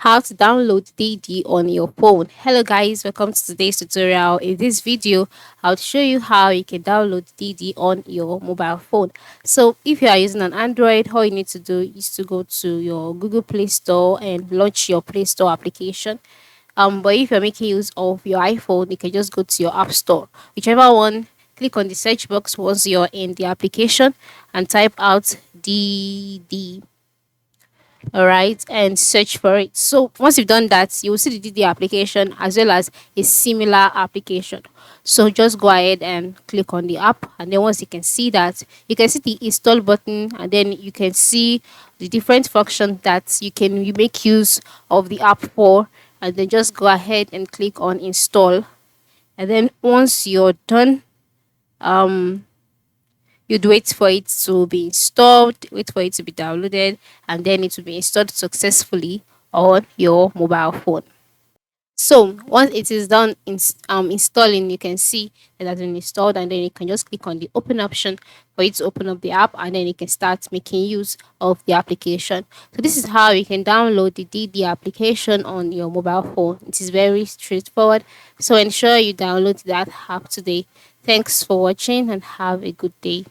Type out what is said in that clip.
how to download DiDi on your phone. Hello guys, welcome to today's tutorial. In this video, I'll show you how you can download DiDi on your mobile phone. So if you are using an Android, all you need to do is to go to your Google Play Store and launch your Play Store application. But if you're making use of your iPhone, you can just go to your App Store, whichever one. Click on the search box once you're in the application and type out DD, all right, and search for it. So once you've done that, you will see the DD application as well as a similar application. So just go ahead and click on the app, and then once you can see that, you can see the install button, and then you can see the different functions that you make use of the app for, and then just go ahead and click on install. And then once you're done, you'd wait for it to be installed, wait for it to be downloaded, and then it will be installed successfully on your mobile phone. So once it is done installing, you can see that it has been installed, and then you can just click on the open option for it to open up the app, and then you can start making use of the application. So this is how you can download the DD application on your mobile phone. It is very straightforward. So ensure you download that app today. Thanks for watching and have a good day.